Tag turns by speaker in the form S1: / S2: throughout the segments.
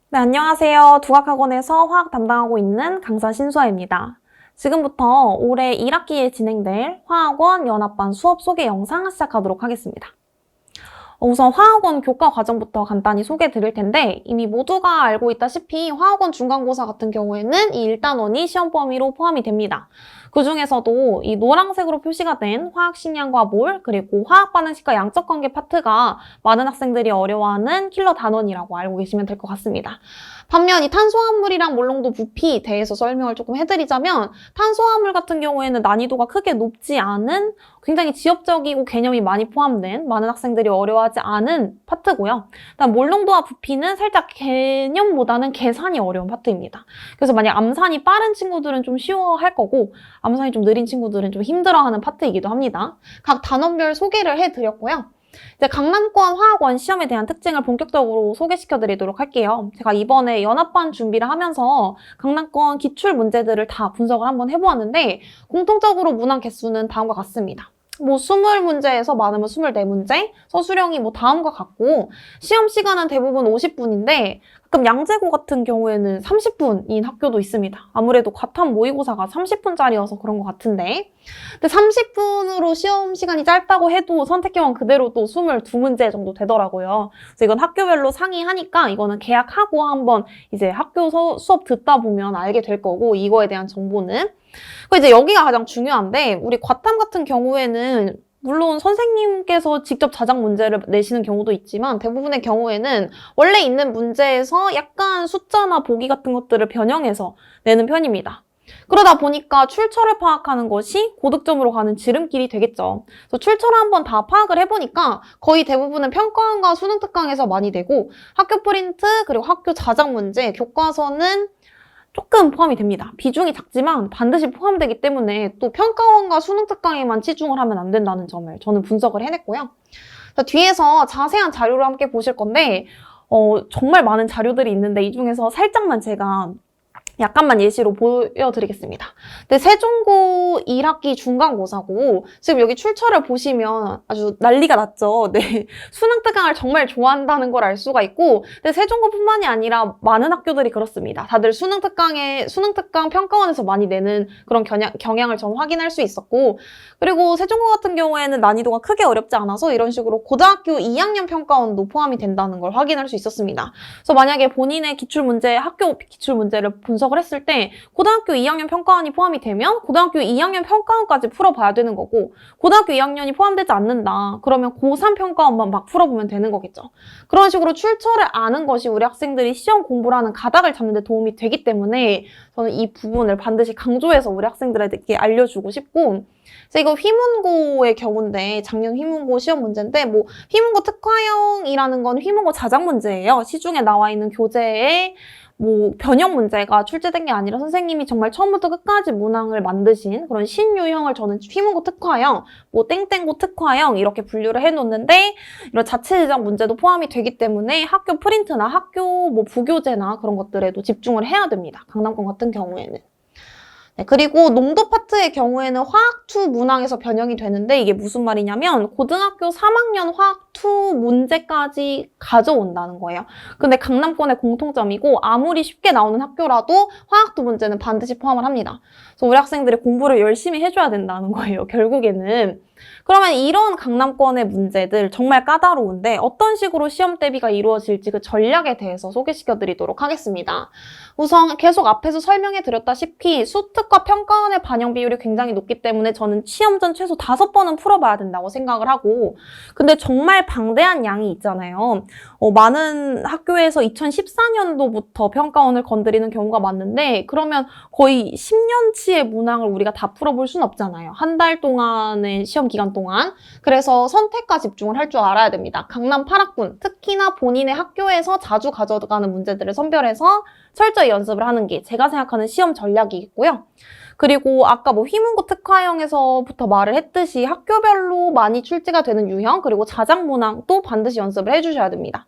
S1: 네, 안녕하세요. 두각학원에서 화학 담당하고 있는 강사 신수아입니다. 지금부터 올해 1학기에 진행될 화학원 연합반 수업 소개 영상 시작하도록 하겠습니다. 우선 화학원 교과 과정부터 간단히 소개해 드릴 텐데 이미 모두가 알고 있다시피 화학원 중간고사 같은 경우에는 이 1단원이 시험 범위로 포함이 됩니다. 그 중에서도 이 노란색으로 표시가 된 화학식량과 몰, 그리고 화학반응식과 양적관계 파트가 많은 학생들이 어려워하는 킬러 단원이라고 알고 계시면 될 것 같습니다. 반면 이 탄소화물이랑 몰롱도 부피 대해서 설명을 조금 해드리자면 탄소화물 같은 경우에는 난이도가 크게 높지 않은 굉장히 지엽적이고 개념이 많이 포함된 많은 학생들이 어려워하지 않은 파트고요. 일단 몰롱도와 부피는 살짝 개념보다는 계산이 어려운 파트입니다. 그래서 만약 암산이 빠른 친구들은 좀 쉬워할 거고 암산이 좀 느린 친구들은 좀 힘들어하는 파트이기도 합니다. 각 단원별 소개를 해드렸고요. 이제 강남권 화학원 시험에 대한 특징을 본격적으로 소개시켜드리도록 할게요. 제가 이번에 연합반 준비를 하면서 강남권 기출 문제들을 다 분석을 한번 해보았는데 공통적으로 문항 개수는 다음과 같습니다. 20문제에서 많으면 24문제, 서술형이 다음과 같고 시험 시간은 대부분 50분인데 가끔 양재고 같은 경우에는 30분인 학교도 있습니다. 아무래도 과탐 모의고사가 30분짜리여서 그런 것 같은데 근데 30분으로 시험 시간이 짧다고 해도 선택기만 그대로 또 22문제 정도 되더라고요. 그래서 이건 학교별로 상이하니까 이거는 계약하고 한번 이제 학교 수업 듣다 보면 알게 될 거고 이거에 대한 정보는 이제 여기가 가장 중요한데 우리 과탐 같은 경우에는 물론 선생님께서 직접 자작 문제를 내시는 경우도 있지만 대부분의 경우에는 원래 있는 문제에서 약간 숫자나 보기 같은 것들을 변형해서 내는 편입니다. 그러다 보니까 출처를 파악하는 것이 고득점으로 가는 지름길이 되겠죠. 그래서 출처를 한번 다 파악을 해보니까 거의 대부분은 평가원과 수능 특강에서 많이 되고 학교 프린트 그리고 학교 자작 문제, 교과서는 조금 포함이 됩니다. 비중이 작지만 반드시 포함되기 때문에 또 평가원과 수능 특강에만 치중을 하면 안 된다는 점을 저는 분석을 해냈고요. 뒤에서 자세한 자료를 함께 보실 건데 정말 많은 자료들이 있는데 이 중에서 살짝만 제가 약간만 예시로 보여드리겠습니다. 근데 세종고 1학기 중간고사고 지금 여기 출처를 보시면 아주 난리가 났죠. 네, 수능 특강을 정말 좋아한다는 걸 알 수가 있고 근데 세종고뿐만이 아니라 많은 학교들이 그렇습니다. 다들 수능 특강 평가원에서 많이 내는 그런 경향을 전 확인할 수 있었고 그리고 세종고 같은 경우에는 난이도가 크게 어렵지 않아서 이런 식으로 고등학교 2학년 평가원도 포함이 된다는 걸 확인할 수 있었습니다. 그래서 만약에 본인의 학교 기출문제를 분석을 했을 때 고등학교 2학년 평가원이 포함이 되면 고등학교 2학년 평가원까지 풀어봐야 되는 거고 고등학교 2학년이 포함되지 않는다. 그러면 고3 평가원만 막 풀어보면 되는 거겠죠. 그런 식으로 출처를 아는 것이 우리 학생들이 시험 공부를 하는 가닥을 잡는 데 도움이 되기 때문에 저는 이 부분을 반드시 강조해서 우리 학생들에게 알려주고 싶고 그래서 이거 휘문고의 경우인데 작년 휘문고 시험 문제인데 휘문고 특화형이라는 건 휘문고 자작 문제예요. 시중에 나와 있는 교재에 변형 문제가 출제된 게 아니라 선생님이 정말 처음부터 끝까지 문항을 만드신 그런 신유형을 저는 휘문고 특화형, 땡땡고 특화형 이렇게 분류를 해놓는데 이런 자체 제작 문제도 포함이 되기 때문에 학교 프린트나 학교 부교재나 그런 것들에도 집중을 해야 됩니다. 강남권 같은 경우에는. 네, 그리고 농도 파트의 경우에는 화학2 문항에서 변형이 되는데 이게 무슨 말이냐면 고등학교 3학년 화학2 문제까지 가져온다는 거예요. 근데 강남권의 공통점이고 아무리 쉽게 나오는 학교라도 화학2 문제는 반드시 포함을 합니다. 그래서 우리 학생들이 공부를 열심히 해줘야 된다는 거예요, 결국에는. 그러면 이런 강남권의 문제들 정말 까다로운데 어떤 식으로 시험 대비가 이루어질지 그 전략에 대해서 소개시켜드리도록 하겠습니다. 우선 계속 앞에서 설명해드렸다시피 수특과 평가원의 반영 비율이 굉장히 높기 때문에 저는 시험 전 최소 5번은 풀어봐야 된다고 생각을 하고 근데 정말 방대한 양이 있잖아요. 많은 학교에서 2014년도부터 평가원을 건드리는 경우가 많은데 그러면 거의 10년치의 문항을 우리가 다 풀어볼 수는 없잖아요. 한 달 동안의 시험 기간 동안. 그래서 선택과 집중을 할 줄 알아야 됩니다. 강남 8학군, 특히나 본인의 학교에서 자주 가져가는 문제들을 선별해서 철저히 연습을 하는 게 제가 생각하는 시험 전략이겠고요. 그리고 아까 휘문고 특화형에서부터 말을 했듯이 학교별로 많이 출제가 되는 유형 그리고 자작 문항도 반드시 연습을 해주셔야 됩니다.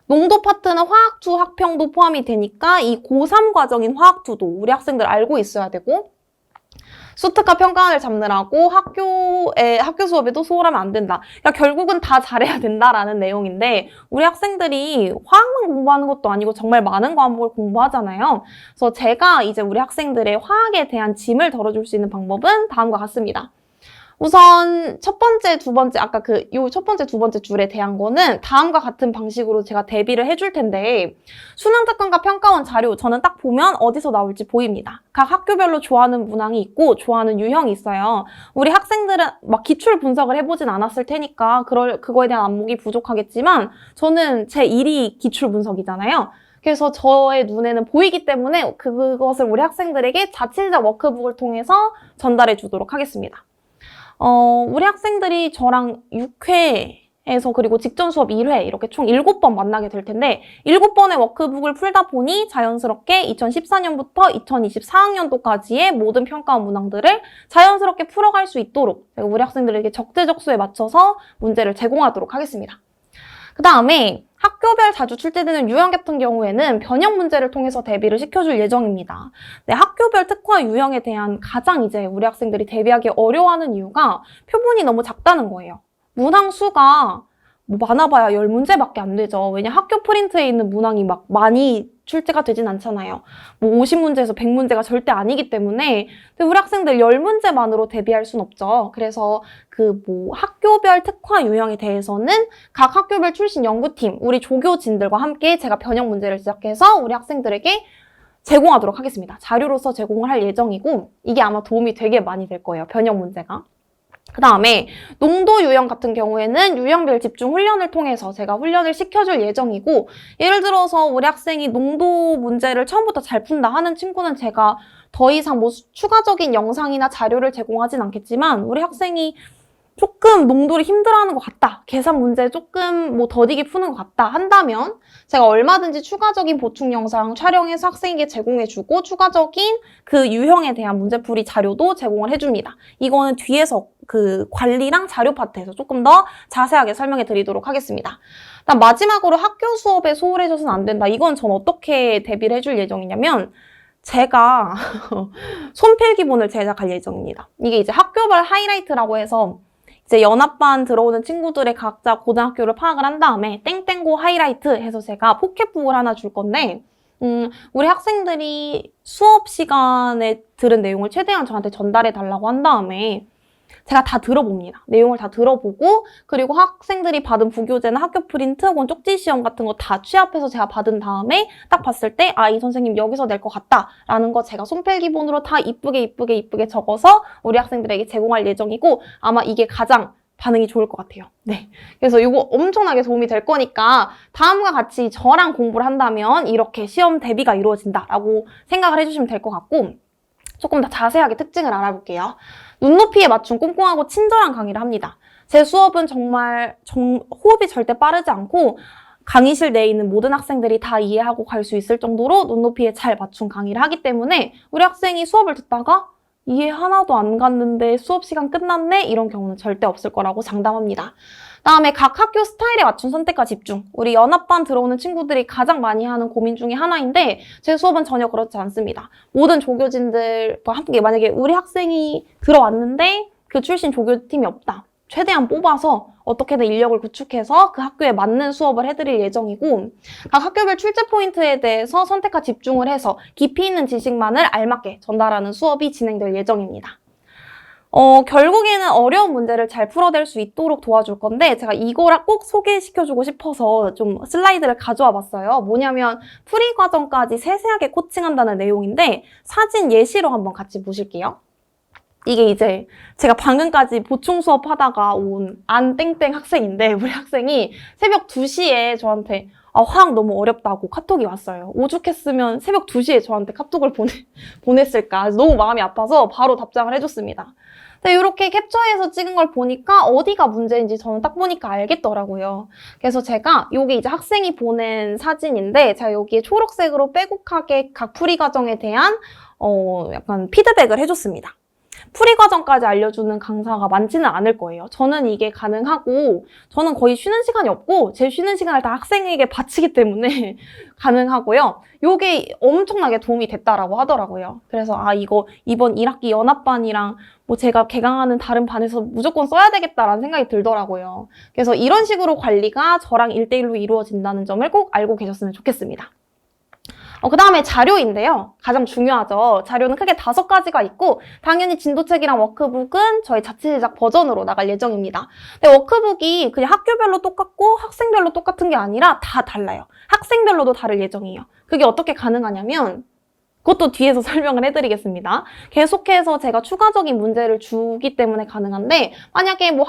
S1: 농도 파트는 화학2 학평도 포함이 되니까 이 고3 과정인 화학2도 우리 학생들 알고 있어야 되고 수특화 평가원을 잡느라고 학교 수업에도 소홀하면 안 된다. 그러니까 결국은 다 잘해야 된다라는 내용인데 우리 학생들이 화학만 공부하는 것도 아니고 정말 많은 과목을 공부하잖아요. 그래서 제가 이제 우리 학생들의 화학에 대한 짐을 덜어줄 수 있는 방법은 다음과 같습니다. 우선 첫 번째, 두 번째, 아까 요 첫 번째, 두 번째 줄에 대한 거는 다음과 같은 방식으로 제가 대비를 해줄 텐데 수능 특강과 평가원 자료 저는 딱 보면 어디서 나올지 보입니다. 각 학교별로 좋아하는 문항이 있고 좋아하는 유형이 있어요. 우리 학생들은 막 기출 분석을 해보진 않았을 테니까 그거에 대한 안목이 부족하겠지만 저는 제 일이 기출 분석이잖아요. 그래서 저의 눈에는 보이기 때문에 그것을 우리 학생들에게 자체적 워크북을 통해서 전달해 주도록 하겠습니다. 우리 학생들이 저랑 6회에서 그리고 직전 수업 1회 이렇게 총 7번 만나게 될 텐데 7번의 워크북을 풀다 보니 자연스럽게 2014년부터 2024학년도까지의 모든 평가원 문항들을 자연스럽게 풀어갈 수 있도록 제가 우리 학생들에게 적재적소에 맞춰서 문제를 제공하도록 하겠습니다. 그 다음에 학교별 자주 출제되는 유형 같은 경우에는 변형 문제를 통해서 대비를 시켜줄 예정입니다. 네, 학교별 특화 유형에 대한 가장 이제 우리 학생들이 대비하기 어려워하는 이유가 표본이 너무 작다는 거예요. 문항 수가 뭐 많아봐야 10문제밖에 안 되죠. 왜냐 학교 프린트에 있는 문항이 막 많이 출제가 되진 않잖아요. 뭐 50문제에서 100문제가 절대 아니기 때문에 우리 학생들 10문제만으로 대비할 순 없죠. 그래서 학교별 특화 유형에 대해서는 각 학교별 출신 연구팀, 우리 조교진들과 함께 제가 변형 문제를 제작해서 우리 학생들에게 제공하도록 하겠습니다. 자료로서 제공을 할 예정이고 이게 아마 도움이 되게 많이 될 거예요. 변형 문제가. 그 다음에 농도 유형 같은 경우에는 유형별 집중 훈련을 통해서 제가 훈련을 시켜줄 예정이고 예를 들어서 우리 학생이 농도 문제를 처음부터 잘 푼다 하는 친구는 제가 더 이상 뭐 추가적인 영상이나 자료를 제공하진 않겠지만 우리 학생이 조금 농도를 힘들어하는 것 같다. 계산 문제 조금 뭐 더디게 푸는 것 같다 한다면 제가 얼마든지 추가적인 보충 영상 촬영해서 학생에게 제공해주고 추가적인 그 유형에 대한 문제풀이 자료도 제공을 해줍니다. 이거는 뒤에서 관리랑 자료 파트에서 조금 더 자세하게 설명해 드리도록 하겠습니다. 그다음 마지막으로 학교 수업에 소홀해져서는 안 된다. 이건 전 어떻게 대비를 해줄 예정이냐면 제가 손필기본을 제작할 예정입니다. 이게 이제 학교별 하이라이트라고 해서 이제 연합반 들어오는 친구들의 각자 고등학교를 파악을 한 다음에 땡땡고 하이라이트 해서 제가 포켓북을 하나 줄 건데 우리 학생들이 수업 시간에 들은 내용을 최대한 저한테 전달해 달라고 한 다음에 제가 다 들어봅니다. 내용을 다 들어보고 그리고 학생들이 받은 부교재나 학교 프린트 혹은 쪽지 시험 같은 거 다 취합해서 제가 받은 다음에 딱 봤을 때 이 선생님 여기서 낼 것 같다 라는 거 제가 손필기본으로 다 이쁘게 적어서 우리 학생들에게 제공할 예정이고 아마 이게 가장 반응이 좋을 것 같아요. 네, 그래서 이거 엄청나게 도움이 될 거니까 다음과 같이 저랑 공부를 한다면 이렇게 시험 대비가 이루어진다라고 생각을 해주시면 될 것 같고 조금 더 자세하게 특징을 알아볼게요. 눈높이에 맞춘 꼼꼼하고 친절한 강의를 합니다. 제 수업은 정말 호흡이 절대 빠르지 않고 강의실 내에 있는 모든 학생들이 다 이해하고 갈 수 있을 정도로 눈높이에 잘 맞춘 강의를 하기 때문에 우리 학생이 수업을 듣다가 이해 하나도 안 갔는데 수업 시간 끝났네? 이런 경우는 절대 없을 거라고 장담합니다. 다음에 각 학교 스타일에 맞춘 선택과 집중. 우리 연합반 들어오는 친구들이 가장 많이 하는 고민 중에 하나인데 제 수업은 전혀 그렇지 않습니다. 모든 조교진들과 함께 만약에 우리 학생이 들어왔는데 그 출신 조교팀이 없다. 최대한 뽑아서 어떻게든 인력을 구축해서 그 학교에 맞는 수업을 해드릴 예정이고 각 학교별 출제 포인트에 대해서 선택과 집중을 해서 깊이 있는 지식만을 알맞게 전달하는 수업이 진행될 예정입니다. 결국에는 어려운 문제를 잘 풀어낼 수 있도록 도와줄 건데 제가 이거를 꼭 소개시켜주고 싶어서 좀 슬라이드를 가져와 봤어요. 뭐냐면 풀이 과정까지 세세하게 코칭한다는 내용인데 사진 예시로 한번 같이 보실게요. 이게 이제 제가 방금까지 보충 수업 하다가 온 안땡땡 학생인데 우리 학생이 새벽 2시에 저한테 화학 너무 어렵다고 카톡이 왔어요. 오죽했으면 새벽 2시에 저한테 카톡을 보냈을까. 너무 마음이 아파서 바로 답장을 해줬습니다. 근데 이렇게 캡처해서 찍은 걸 보니까 어디가 문제인지 저는 딱 보니까 알겠더라고요. 그래서 제가 여기 이제 학생이 보낸 사진인데 제가 여기에 초록색으로 빼곡하게 각 풀이 과정에 대한 약간 피드백을 해줬습니다. 풀이 과정까지 알려주는 강사가 많지는 않을 거예요. 저는 이게 가능하고 저는 거의 쉬는 시간이 없고 제 쉬는 시간을 다 학생에게 바치기 때문에 가능하고요. 요게 엄청나게 도움이 됐다라고 하더라고요. 그래서 이거 이번 1학기 연합반이랑 뭐 제가 개강하는 다른 반에서 무조건 써야 되겠다라는 생각이 들더라고요. 그래서 이런 식으로 관리가 저랑 1대1로 이루어진다는 점을 꼭 알고 계셨으면 좋겠습니다. 그 다음에 자료인데요. 가장 중요하죠. 자료는 크게 5가지가 있고 당연히 진도책이랑 워크북은 저희 자체 제작 버전으로 나갈 예정입니다. 근데 워크북이 그냥 학교별로 똑같고 학생별로 똑같은 게 아니라 다 달라요. 학생별로도 다를 예정이에요. 그게 어떻게 가능하냐면 그것도 뒤에서 설명을 해드리겠습니다. 계속해서 제가 추가적인 문제를 주기 때문에 가능한데 만약에 뭐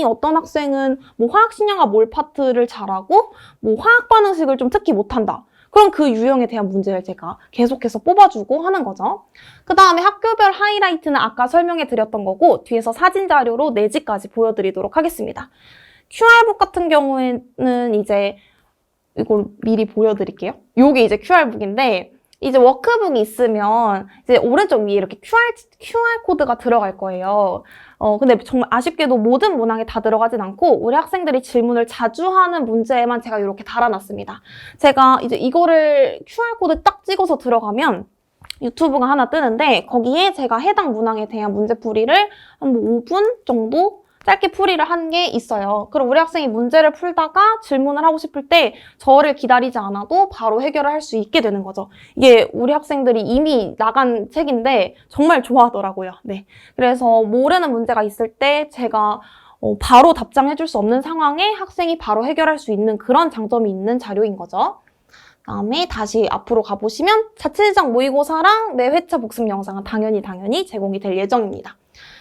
S1: 어떤 학생은 뭐 화학신형과 몰 파트를 잘하고 뭐 화학 반응식을 좀 특히 못한다. 그럼 그 유형에 대한 문제를 제가 계속해서 뽑아주고 하는 거죠. 그 다음에 학교별 하이라이트는 아까 설명해 드렸던 거고 뒤에서 사진 자료로 내지까지 보여드리도록 하겠습니다. QR북 같은 경우에는 이제 이걸 미리 보여드릴게요. 요게 이제 QR북인데 이제 워크북이 있으면 이제 오른쪽 위에 이렇게 QR 코드가 들어갈 거예요. 근데 정말 아쉽게도 모든 문항에 다 들어가진 않고 우리 학생들이 질문을 자주 하는 문제에만 제가 이렇게 달아놨습니다. 제가 이제 이거를 QR 코드 딱 찍어서 들어가면 유튜브가 하나 뜨는데 거기에 제가 해당 문항에 대한 문제풀이를 한 5분 정도 짧게 풀이를 한 게 있어요. 그럼 우리 학생이 문제를 풀다가 질문을 하고 싶을 때 저를 기다리지 않아도 바로 해결을 할 수 있게 되는 거죠. 이게 우리 학생들이 이미 나간 책인데 정말 좋아하더라고요. 네. 그래서 모르는 문제가 있을 때 제가 바로 답장해줄 수 없는 상황에 학생이 바로 해결할 수 있는 그런 장점이 있는 자료인 거죠. 다음에 다시 앞으로 가보시면 자체 제작 모의고사랑 매 회차 복습 영상은 당연히 제공이 될 예정입니다.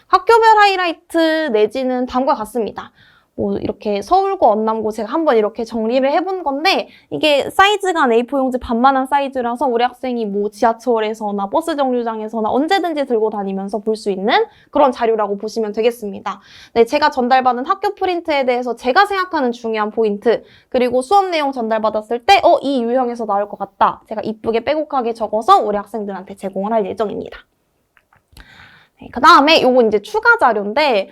S1: 학교별 하이라이트 내지는 다음과 같습니다. 뭐 이렇게 서울고 언남고 제가 한번 이렇게 정리를 해본 건데 이게 사이즈가 A4 용지 반만한 사이즈라서 우리 학생이 뭐 지하철에서나 버스 정류장에서나 언제든지 들고 다니면서 볼 수 있는 그런 자료라고 보시면 되겠습니다. 네, 제가 전달받은 학교 프린트에 대해서 제가 생각하는 중요한 포인트 그리고 수업 내용 전달받았을 때 이 유형에서 나올 것 같다. 제가 이쁘게 빼곡하게 적어서 우리 학생들한테 제공을 할 예정입니다. 그 다음에 요거 이제 추가 자료인데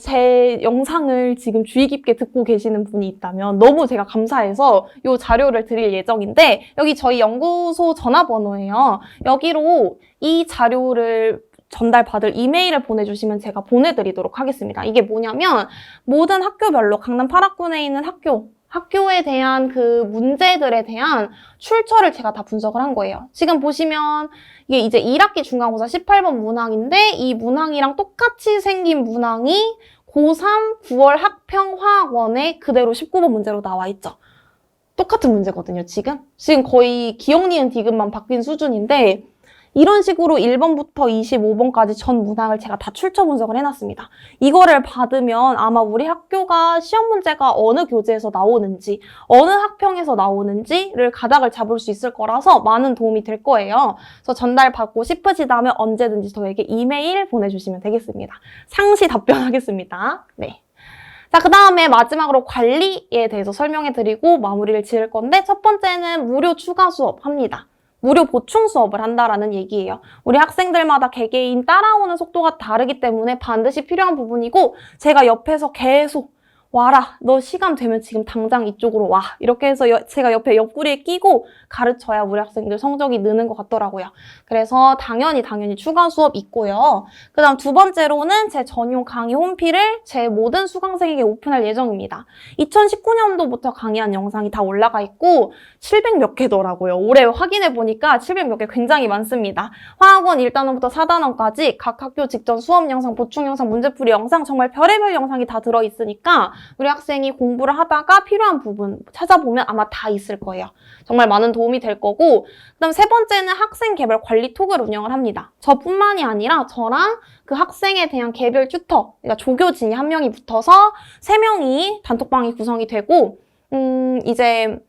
S1: 제 영상을 지금 주의 깊게 듣고 계시는 분이 있다면 너무 제가 감사해서 요 자료를 드릴 예정인데 여기 저희 연구소 전화번호예요. 여기로 이 자료를 전달받을 이메일을 보내주시면 제가 보내드리도록 하겠습니다. 이게 뭐냐면 모든 학교별로 강남 8학군에 있는 학교에 대한 그 문제들에 대한 출처를 제가 다 분석을 한 거예요. 지금 보시면 이게 이제 1학기 중간고사 18번 문항인데 이 문항이랑 똑같이 생긴 문항이 고3 9월 학평화학원에 그대로 19번 문제로 나와 있죠. 똑같은 문제거든요, 지금. 지금 거의 기억, 니은, 디귿만 바뀐 수준인데 이런 식으로 1번부터 25번까지 전 문항을 제가 다 출처 분석을 해놨습니다. 이거를 받으면 아마 우리 학교가 시험 문제가 어느 교재에서 나오는지, 어느 학평에서 나오는지를 가닥을 잡을 수 있을 거라서 많은 도움이 될 거예요. 그래서 전달받고 싶으시다면 언제든지 저에게 이메일 보내주시면 되겠습니다. 상시 답변하겠습니다. 네. 자, 그 다음에 마지막으로 관리에 대해서 설명해드리고 마무리를 지을 건데 첫 번째는 무료 추가 수업 합니다. 무료 보충 수업을 한다라는 얘기예요. 우리 학생들마다 개개인 따라오는 속도가 다르기 때문에 반드시 필요한 부분이고 제가 옆에서 계속 와라, 너 시간 되면 지금 당장 이쪽으로 와. 이렇게 해서 제가 옆에 옆구리에 끼고 가르쳐야 우리 학생들 성적이 느는 것 같더라고요. 그래서 당연히 추가 수업 있고요. 그 다음 두 번째로는 제 전용 강의 홈피를 제 모든 수강생에게 오픈할 예정입니다. 2019년도부터 강의한 영상이 다 올라가 있고 700 몇 개더라고요. 올해 확인해 보니까 700 몇 개 굉장히 많습니다. 화학원 1단원부터 4단원까지 각 학교 직전 수업 영상, 보충 영상, 문제풀이 영상 정말 별의별 영상이 다 들어있으니까 우리 학생이 공부를 하다가 필요한 부분 찾아보면 아마 다 있을 거예요. 정말 많은 도움이 될 거고 그다음 세 번째는 학생 개별 관리 톡을 운영을 합니다. 저뿐만이 아니라 저랑 그 학생에 대한 개별 튜터, 그러니까 조교진이 한 명이 붙어서 3명이 단톡방이 구성이 되고 이제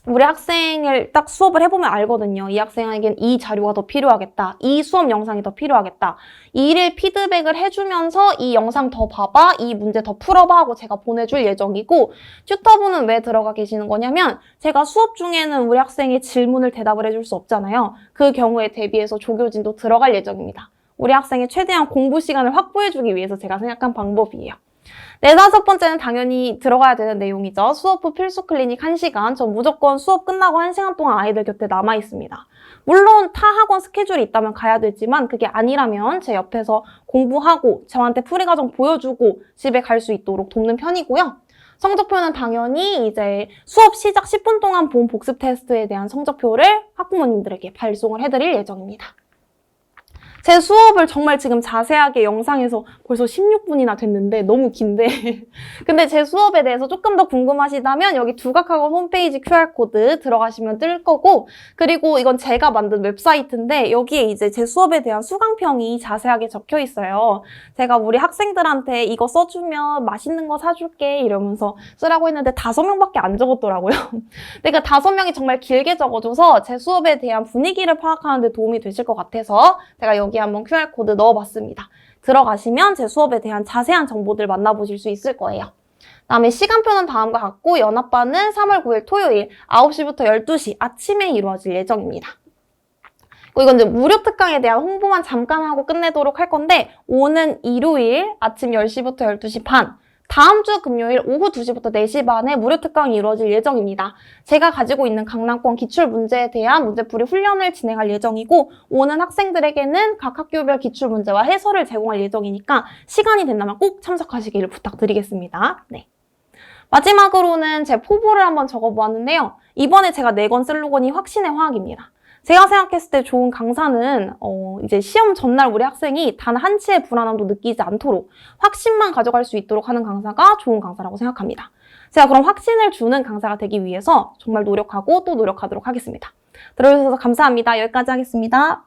S1: 우리 학생을 딱 수업을 해보면 알거든요. 이 학생에겐 이 자료가 더 필요하겠다. 이 수업 영상이 더 필요하겠다. 이를 피드백을 해주면서 이 영상 더 봐봐. 이 문제 더 풀어봐 하고 제가 보내줄 예정이고 튜터분은 왜 들어가 계시는 거냐면 제가 수업 중에는 우리 학생이 질문을 대답을 해줄 수 없잖아요. 그 경우에 대비해서 조교진도 들어갈 예정입니다. 우리 학생이 최대한 공부 시간을 확보해주기 위해서 제가 생각한 방법이에요. 네, 다섯 번째는 당연히 들어가야 되는 내용이죠. 수업 후 필수 클리닉 1시간. 전 무조건 수업 끝나고 1시간 동안 아이들 곁에 남아 있습니다. 물론 타 학원 스케줄이 있다면 가야 되지만 그게 아니라면 제 옆에서 공부하고 저한테 풀이과정 보여주고 집에 갈 수 있도록 돕는 편이고요. 성적표는 당연히 이제 수업 시작 10분 동안 본 복습 테스트에 대한 성적표를 학부모님들에게 발송을 해드릴 예정입니다. 제 수업을 정말 지금 자세하게 영상에서 벌써 16분이나 됐는데 너무 긴데 근데 제 수업에 대해서 조금 더 궁금하시다면 여기 두각학원 홈페이지 QR코드 들어가시면 뜰 거고 그리고 이건 제가 만든 웹사이트인데 여기에 이제 제 수업에 대한 수강평이 자세하게 적혀 있어요. 제가 우리 학생들한테 이거 써주면 맛있는 거 사줄게 이러면서 쓰라고 했는데 5명밖에 안 적었더라고요. 근데 그 5명이 정말 길게 적어줘서 제 수업에 대한 분위기를 파악하는 데 도움이 되실 것 같아서 제가 여기 한번 QR코드 넣어봤습니다. 들어가시면 제 수업에 대한 자세한 정보들 만나보실 수 있을 거예요. 다음에 시간표는 다음과 같고 연합반은 3월 9일 토요일 9시부터 12시 아침에 이루어질 예정입니다. 이건 이제 무료 특강에 대한 홍보만 잠깐 하고 끝내도록 할 건데 오는 일요일 아침 10시부터 12시 반 다음 주 금요일 오후 2시부터 4시 반에 무료 특강이 이루어질 예정입니다. 제가 가지고 있는 강남권 기출문제에 대한 문제풀이 훈련을 진행할 예정이고 오는 학생들에게는 각 학교별 기출문제와 해설을 제공할 예정이니까 시간이 된다면 꼭 참석하시기를 부탁드리겠습니다. 네. 마지막으로는 제 포부를 한번 적어보았는데요. 이번에 제가 내건 슬로건이 확신의 화학입니다. 제가 생각했을 때 좋은 강사는 이제 시험 전날 우리 학생이 단 한치의 불안함도 느끼지 않도록 확신만 가져갈 수 있도록 하는 강사가 좋은 강사라고 생각합니다. 제가 그럼 확신을 주는 강사가 되기 위해서 정말 노력하고 또 노력하도록 하겠습니다. 들어주셔서 감사합니다. 여기까지 하겠습니다.